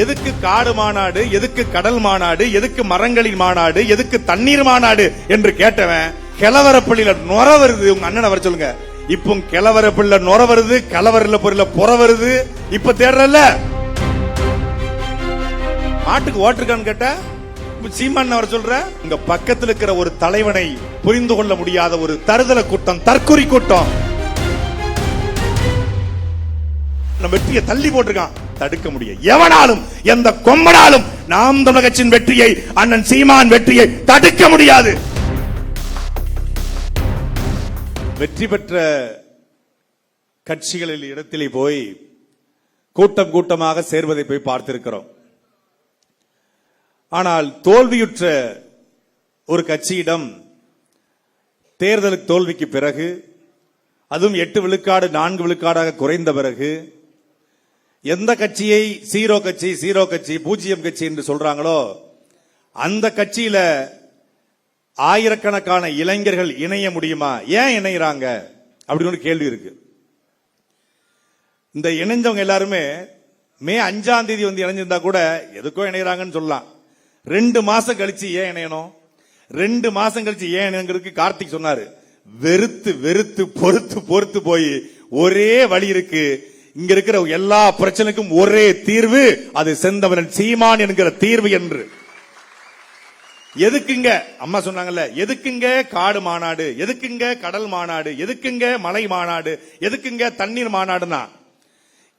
எதுக்கு காடு மாநாடு, எதுக்கு கடல் மாநாடு, எதுக்கு மரங்களின் மாநாடு, எதுக்கு தண்ணீர் மாநாடு என்று கேட்டவன் கிளவரப்பள்ளியில நொர வருது. உங்க அண்ணனை வர சொல்லுங்க. இப்போ கிளவரப்பள்ளியில நொர வருது, கலவரில பொருள புற வருது. இப்ப தேடுறல்ல மாட்டுக்கு ஓட்டிருக்கான்னு கேட்ட சீமான் வர சொல்ற. உங்க பக்கத்தில் இருக்கிற ஒரு தலைவனை புரிந்து கொள்ள முடியாத ஒரு தருதல கூட்டம், தற்கொலை கூட்டம் வெற்றியை தள்ளி போட்டிருக்கான். தடுக்க முடியும் எவனாலும், எந்த கொம்பனாலும் நாம் தமிழர் கட்சியின் வெற்றியை, அண்ணன் சீமான் வெற்றியை தடுக்க முடியாது. வெற்றி பெற்ற கட்சிகளில் இடத்திலே போய் கூட்டம் கூட்டமாக சேர்வதை போய் பார்த்திருக்கிறோம். ஆனால் தோல்வியுற்ற ஒரு கட்சியிடம் தேர்தலுக்கு தோல்விக்கு பிறகு, அதுவும் 8 விழுக்காடு 4 விழுக்காடாக குறைந்த பிறகு, எந்த கட்சியை சீரோ கட்சி, சீரோ கட்சி, பூஜ்ஜியம் கட்சி என்று சொல்றாங்களோ அந்த கட்சியில ஆயிரக்கணக்கான இளைஞர்கள் இணைய முடியுமா? ஏன் இணைகிறாங்க அப்படின்னு ஒரு கேள்வி இருக்கு. இந்த இணைஞ்சவங்க எல்லாருமே மே 5ஆம் தேதி வந்து இணைஞ்சிருந்தா கூட எதுக்கோ இணைகிறாங்கன்னு சொல்லலாம். 2 மாசம் கழிச்சு ஏன் இணையணும்? 2 மாசம் கழிச்சு ஏன் இணைங்கிறதுக்கு கார்த்திக் சொன்னாரு. வெறுத்து வெறுத்து பொறுத்து பொறுத்து போய் ஒரே வழி இருக்கு. இங்க இருக்கிற எல்லா பிரச்சனைக்கும் ஒரே தீர்வு, அது செந்தமிழன் சீமான் என்கிற தீர்வு என்று. எதுக்குங்க அம்மா சொன்னாங்கல்ல, எதுக்குங்க காடு மாநாடு, எதுக்குங்க கடல் மாநாடு, எதுக்குங்க மலை மாநாடு, எதுக்குங்க தண்ணீர் மாநாடுனா,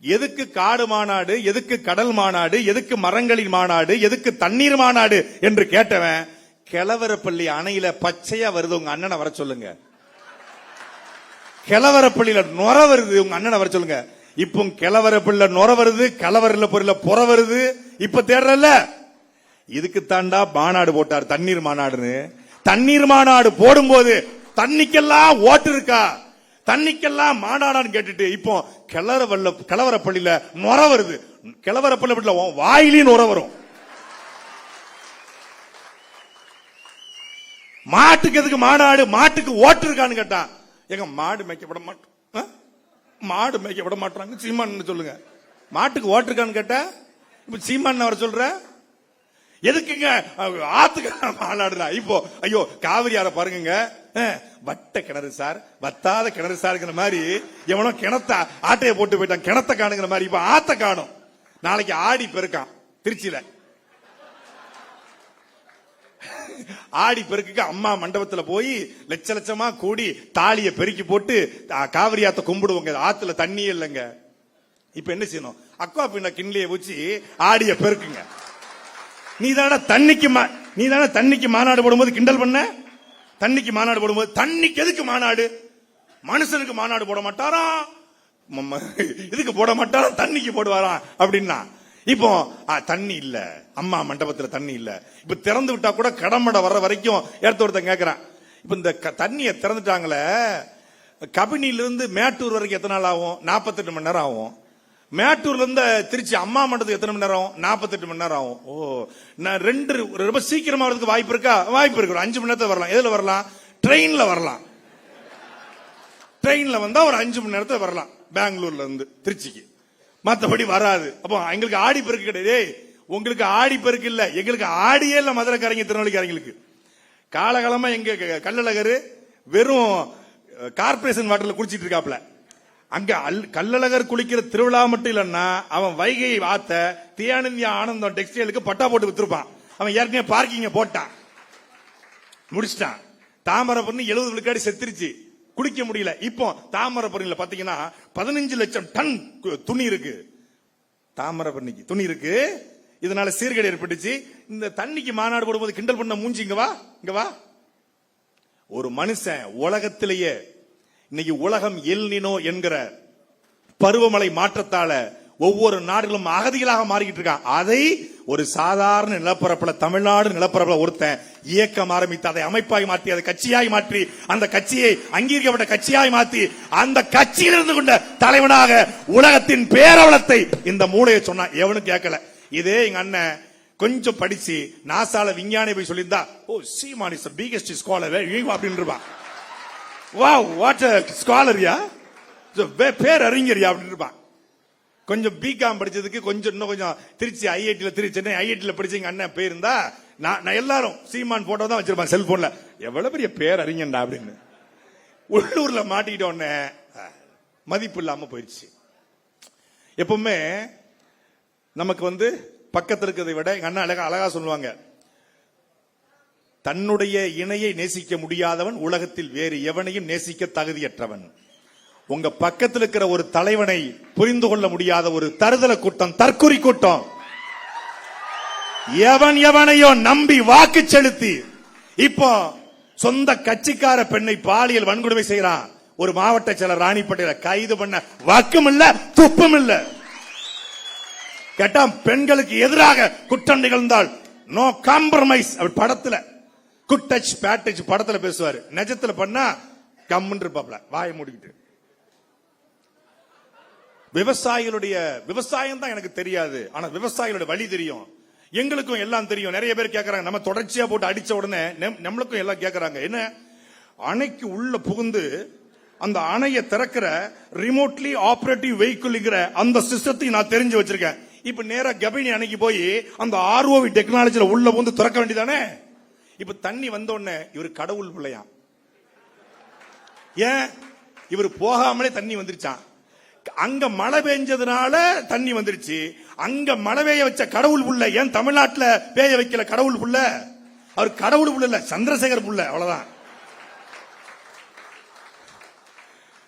எதுக்கு காடு மாநாடு, எதுக்கு கடல் மாநாடு, எதுக்கு மரங்களின் மாநாடு, எதுக்கு தண்ணீர் மாநாடு என்று கேட்டவன் கிளவரப்பள்ளி அணையில பச்சையா வருது. உங்க அண்ணனை வர சொல்லுங்க. கிளவரப்பள்ளியில நொர வருது. உங்க அண்ணனை வர சொல்லுங்க. இப்போ கிளவரப்பள்ளியில நொர வருது, கலவரில பொருள புற வருது. இப்ப தேடுறல்ல இதுக்கு தாண்டா மாநாடு போட்டார், தண்ணீர் மாநாடுன்னு. தண்ணீர் மாநாடு போடும்போது தண்ணிக்கெல்லாம் ஓட்டு இருக்கா, தண்ணிக்கெல்லாம் மாநாடான்னு கேட்டுட்டு இப்போ கிளவரப்பள்ளியில நொர வருது. கிளவரப்பள்ளி வாயிலையும் நொர வரும். மாட்டுக்கு எதுக்கு மாநாடு, மாட்டுக்கு ஓட்டு இருக்கான்னு கேட்டான். எங்க மாடு மேய்க்கப்பட மாட்டோம், மாடு மேய்க்கப்பட மாட்டாங்க சீமான் சொல்லுங்க. மாட்டுக்கு ஓட்டு இருக்கான்னு கேட்டா இப்ப சீமான் வர சொல்ற. எதுக்குங்க ஆத்துக்கு மாநாடுனா? இப்போ ஐயோ காவிரி ஆற பாருங்க, வட்ட கிணறு சார், வத்தாத கிணறு சார்ங்கிற மாதிரி எவனோ கிணத்த ஆட்டையை போட்டு போயிட்டான், கிணத்த காணுங்கிற மாதிரி இப்ப ஆத்த காணும். நாளைக்கு ஆடி பெருக்கான் திருச்சியில. ஆடி பெருக்குக்கு அம்மா மண்டபத்துல போய் லட்ச லட்சமா கூடி தாலிய பெருக்கி போட்டு காவிரி ஆத்த கும்பிடுவோங்க. ஆத்துல தண்ணியே இல்லைங்க. இப்ப என்ன செய்யணும்? அக்வா பின்ன கிண்ணிய வச்சு ஆடிய பெருக்குங்க. நீதான தண்ணிக்கு மாநாடு போடும்போது கிண்டல் பண்ண. தண்ணிக்கு மாநாடு போடும்போது தண்ணிக்கு எதுக்கு மாநாடு? மனுஷனுக்கு மாநாடு போட மாட்டாராம், இதுக்கு போட மாட்டாராம், தண்ணிக்கு போடுவாராம் அப்படின்னா. இப்போ தண்ணி இல்ல, அம்மா மண்டபத்துல தண்ணி இல்ல. இப்ப திறந்து விட்டா கூட கடமடை வர்ற வரைக்கும் எடுத்து ஒருத்தன் கேட்கிறான். இப்ப இந்த தண்ணியை திறந்துட்டாங்களே, கபினிலிருந்து மேட்டூர் வரைக்கும் எத்தனை நாள் ஆகும்? 48 மணி நேரம் ஆகும். மேட்டூர்ல இருந்து திருச்சி அம்மா மண்டபத்துக்கு எத்தனை மணி நேரம்? 48 மணி நேரம் ஆகும். ஓ, நான் ரொம்ப சீக்கிரமா வரதுக்கு வாய்ப்பு இருக்கா? வாய்ப்பு இருக்கு. 5 மணி நேரத்துல வரலாம். எதுல வரலாம்? ட்ரெயின்ல வரலாம். ட்ரெயின்ல வந்தா ஒரு 5 மணி நேரத்துல வரலாம் பெங்களூர்ல இருந்து திருச்சிக்கு. மற்றபடி வராது. அப்போ எங்களுக்கு ஆடி பெருக்கு கிடையாது. உங்களுக்கு ஆடி பெருக்கு இல்ல, எங்களுக்கு ஆடியே இல்ல. மதுரைக்காரங்க திருநெல்வேலிக்காரங்களுக்கு காலகாலமா எங்க கள்ளழகர் வெறும் கார்பரேஷன் வாட்டர்ல குடிச்சிட்டு இருக்காப்ல. அங்க கள்ளழகர் குளிக்கிற திருவிழா மட்டும் இல்லன்னா அவன் வைகை ஆத்த தியானந்தியா ஆனந்தம் டெக்ஸ்டைலுக்கு பட்டா போட்டு வித்துருப்பான். அவன் ஏற்கனவே பார்க்கிங்க போட்டான், முடிச்சிட்டான். தாமரைப்பரணி 70 விழுக்காடு செத்துருச்சு, குடிக்க முடியல. இப்போ தாமரைப்பரணியில பாத்தீங்கன்னா 15 லட்சம் டன் துணி இருக்கு. தாமரைப்பரணிக்கு துணி இருக்கு. இதனால சீர்கேடு ஏற்பட்டுச்சு. இந்த தண்ணிக்கு மாநாடு போடும்போது கிண்டல் பண்ண மூஞ்சி இங்க வா, இங்க வா. ஒரு மனுஷன் உலகத்திலேயே இன்னைக்கு உலகம் எல் நினோ என்கிற பருவமழை மாற்றத்தால ஒவ்வொரு நாடுகளும் அகதிகளாக மாறிக்கிட்டு இருக்கான். அதை ஒரு சாதாரண நிலப்பரப்புல, தமிழ்நாடு நிலப்பரப்புல ஒருத்தன் இயக்கம் ஆரம்பித்து அதை அமைப்பாய் மாற்றி, அதை கட்சியாய் மாற்றி, அந்த கட்சியை அங்கீகரிக்கப்பட்ட கட்சியாய் மாற்றி, அந்த கட்சியில் இருந்து கொண்ட தலைவனாக உலகத்தின் பேரவலத்தை இந்த மூளையை சொன்னா எவனும் கேட்கல. இதே எங்க அண்ணன் கொஞ்சம் படிச்சு நாசால விஞ்ஞானி போய் சொல்லியிருந்தா, ஓ சீமான் இஸ் தி பிகெஸ்ட் ஸ்காலர் அப்படின்னு இருப்பான். வாவ் வாட் எ ஸ்காலர்யா, பேர் அறிஞர்யா அப்படின்னு இருப்பான். கொஞ்சம் பிகாம் படிச்சதுக்கு கொஞ்சம் இன்னும் கொஞ்சம் திருச்சி ஐஐடியில் சென்னை ஐஐடியில் படிச்ச அண்ணன் போயிருந்தா நான் எல்லாரும் சீமான் போட்டோ தான் வச்சிருப்பான் செல்போன்ல. எவ்வளவு பெரிய பேர் அறிஞண்டா அப்படின்னு. உள்ளூர்ல மாட்டிக்கிட்டோன்னே மதிப்பு இல்லாம போயிடுச்சு. எப்பவுமே நமக்கு பக்கத்தில் இருக்கிறதை விட எங்க அண்ணா அழகா சொல்லுவாங்க, தன்னுடைய இணையை நேசிக்க முடியாதவன் உலகத்தில் வேறு எவனையும் நேசிக்க தகுதியற்றவன். உங்க பக்கத்தில் இருக்கிற ஒரு தலைவனை புரிந்து கொள்ள முடியாத ஒரு தருதல கூட்டம், தற்குறி கூட்டம், எவனையோ நம்பி வாக்கு செலுத்தி இப்போ சொந்த கட்சிக்கார பெண்ணை பாலியல் வன்கொடுமை செய்யறான். ஒரு மாவட்ட செயலர் ராணிப்பேட்டையில கைது பண்ண வாக்கும் இல்ல, துப்பும் இல்ல. கேட்டா பெண்களுக்கு எதிராக குற்றம் நிகழ்ந்தால் நோ காம்ப்ரமைஸ். படத்துல குட் டச் பேட் டச் படத்துல பேசுவாரு, நிஜத்துல பண்ணா கம்முன்னு இருப்பாப்ல வாயை மூடிக்கிட்டு. விவசாயம் தான் எனக்கு தெரியாது, ஆனா விவசாயிகளுடைய வழி தெரியும். எங்களுக்கும் எல்லாம் தெரியும். நிறைய பேர் கேட்கறாங்க, நம்ம தொடர்ச்சியா போட்டு அடிச்ச உடனே நம்மளுக்கும் எல்லாம் கேட்கறாங்க, என்ன அணைக்கு உள்ள புகுந்து அந்த அணையை திறக்கிற ரிமோட்லி ஆபரேட்டிவ் வெஹிக்கிள்ங்கிற அந்த சிஸ்டத்தை நான் தெரிஞ்சு வச்சிருக்கேன். இப்ப நேரா கபினி அணைக்கு போய் அந்த ஆர்ஓவி டெக்னாலஜில உள்ள வந்து திறக்க வேண்டியதானே. இப்ப தண்ணி வந்த உடனே இவர் கடவுள் பிள்ளையா? ஏன் இவர் போகாமலே தண்ணி வந்துருச்சான். அங்க மழை பெஞ்சதுனால தண்ணி வந்துருச்சு. அங்க மழை பெய்ய வச்ச கடவுள் புள்ள ஏன் தமிழ்நாட்டுல பெய்ய வைக்கல கடவுள் புள்ள? அவர் கடவுள் புள்ள இல்ல, சந்திரசேகர் புள்ள, அவ்வளவுதான்.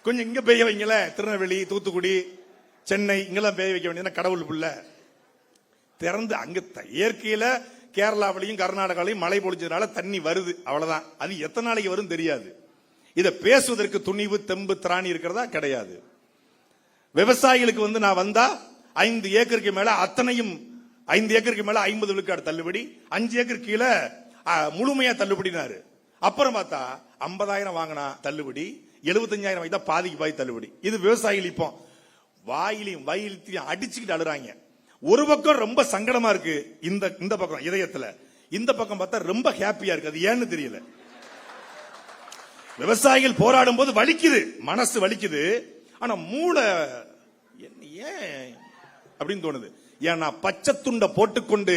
கொஞ்சம் இங்க பெய்ய வைங்கல, திருநெல்வேலி, தூத்துக்குடி, சென்னை இங்கெல்லாம் பெய்ய வைக்க வேண்டியது கடவுள் புள்ள. திறந்து அங்க இயற்கையில கேரளாவிலையும் கர்நாடகாவிலையும் மழை பொழிஞ்சதுனால தண்ணி வருது, அவ்வளவுதான். அது எத்தனை நாளைக்கு வரும் தெரியாது. இதை பேசுவதற்கு துணிவு தெம்பு திராணி இருக்கிறதா? கிடையாது. விவசாயிகளுக்கு நான் வந்தா 5 ஏக்கருக்கு மேல அத்தனையும் 5 ஏக்கருக்கு மேல 50 விழுக்காடு தள்ளுபடி, 5 ஏக்கர் கீழே முழுமையா தள்ளுபடினாரு. அப்புறம் பார்த்தா 50,000 வாங்கினா தள்ளுபடி, 75,000 வாங்கிட்டா பாதிக்கு பாதி தள்ளுபடி. இது விவசாயிகள் இப்போ வாயிலையும் வயிலையும் அடிச்சுக்கிட்டு அழுறாங்க. ஒரு பக்கம் ரொம்ப சங்கடமா இருக்கு, இந்த பக்கம் இதயத்துல, இந்த பக்கம் பார்த்தா ரொம்ப ஹாப்பியா இருக்கு. அது ஏன்னு தெரியல. விவசாயிகள் போராடும் போது வலிக்குது, மனசு வலிக்குது, ஆனா மூளை ஏன் அப்படின்னு தோணுது. ஏன்னா பச்சை துண்டை போட்டுக்கொண்டு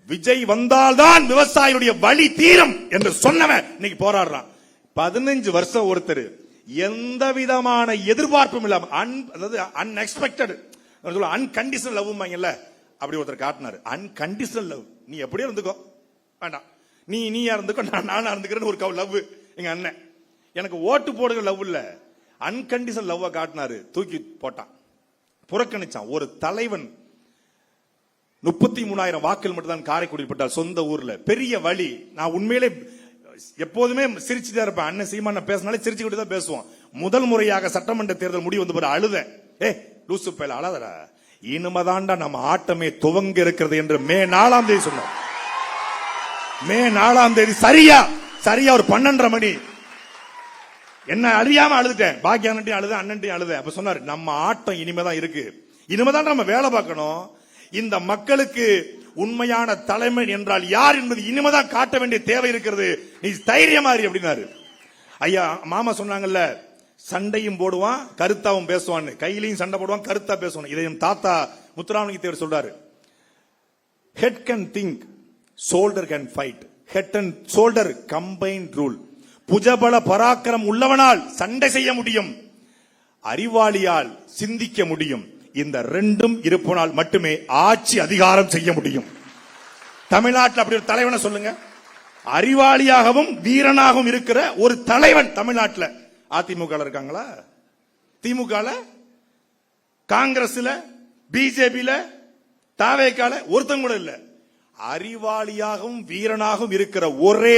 விஜய் வந்தால்தான் விவசாயியுடைய வலி தீரும் என்று சொன்னவன் இன்னைக்கு போராடுறான். 15 வருஷம் ஒருத்தர் எந்த விதமான எதிர்பார்ப்பும் இல்லாம அன்எக்ஸ்பெக்டட் அன்கண்டிஷனல் லவ் அப்படி ஒருத்தர் காட்டினாரு. அன்கண்டிஷனல் லவ், நீ எப்படியே இருந்துக்கோ, வேண்டாம், நீயா இருந்துக்கோ, நானா இருந்துக்கிறேன்னு ஒரு லவ். எங்க அண்ணன் எனக்கு ஓட்டு போடுகிற லவ் இல்ல, அன்கண்டிஷனல் லவ் காட்டினாரு. தூக்கி போட்டான், புறக்கணிச்சான். ஒரு தலைவன் 33,000 வாக்குகள் மட்டும் தான் காரைக்குடியில் பட்டார், சொந்த ஊர்ல. பெரிய வழி. நான் உண்மையிலே எப்போதுமே சிரிச்சுட்டே இருப்பேன். அண்ணன் சீமான பேசினாலே சிரிச்சுக்கிட்டு தான் பேசுவோம். முதல் முறையாக சட்டமன்ற தேர்தல் முடிவு வந்து போற அழுத, லூசு பேல அழாதடா, இனிமதாண்டா நம்ம ஆட்டமே துவங்க இருக்கிறது என்று மே 4ஆம் தேதி சொன்னார். மே 4ஆம் தேதி சரியா ஒரு 12:30 மணி என்ன அறியாம அழுதுட்டேன். பாக்கிய அண்ணன்ட்டையும் அழுத, அண்ணன்ட்டையும் அழுத. அப்ப சொன்னாரு, நம்ம ஆட்டம் இனிமேதான் இருக்கு, இனிமேதான் நம்ம வேலை பார்க்கணும். இந்த மக்களுக்கு உண்மையான தலைமை என்றால் யார் என்பது இனிமேதான் காட்ட வேண்டிய தேவை இருக்கிறது, நீ தைரியமா இரு அப்படின்னாரு. ஐயா மாமா சொன்னாங்கல்ல, சண்டையும் போடுவான் கருத்தாவும் பேசுவான்னு. கையிலையும் சண்டை போடுவான், கருத்தா பேசுவான். இதை தாத்தா முத்துராமலிங்க தேவர் சொல்றாரு. Head can think, shoulder can fight. Head and shoulder combined rule. புஜபல பராக்கிரம் உள்ளவனால் சண்டை செய்ய முடியும், அறிவாளியால் சிந்திக்க முடியும். இந்த ரெண்டும் இருப்பனால் மட்டுமே ஆட்சி அதிகாரம் செய்ய முடியும். தமிழ்நாட்டில் அப்படி ஒரு தலைவனை சொல்லுங்க. அறிவாளியாகவும் வீரனாகவும் இருக்கிற ஒரு தலைவன் தமிழ்நாட்டில் அதிமுக இருக்காங்களா? திமுக, காங்கிரஸ்ல, பிஜேபியில, தாவேக்கால ஒருத்தன் கூட இல்ல. அறிவாளியாகவும் வீரனாகவும் இருக்கிற ஒரே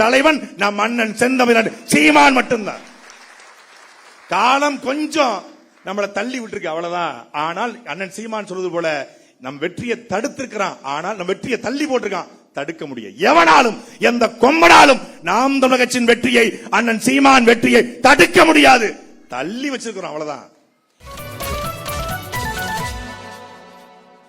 தலைவன் நம் அண்ணன் செந்தமிழன் சீமான் மட்டும்தான். காலம் கொஞ்சம் நம்மளை தள்ளி விட்டுருக்கு, அவ்வளவுதான். ஆனால் அண்ணன் சீமான் சொல்றது போல நம் வெற்றியை தடுத்திருக்கிறான், ஆனால் நம் வெற்றியை தள்ளி போட்டிருக்கான். தடுக்க முடியும் எவனாலும், எந்த கொம்பனாலும் நாம் தமிழக கட்சியின் வெற்றியை, அண்ணன் சீமான் வெற்றியை தடுக்க முடியாது. தள்ளி வச்சிருக்கிறோம், அவ்வளவுதான்.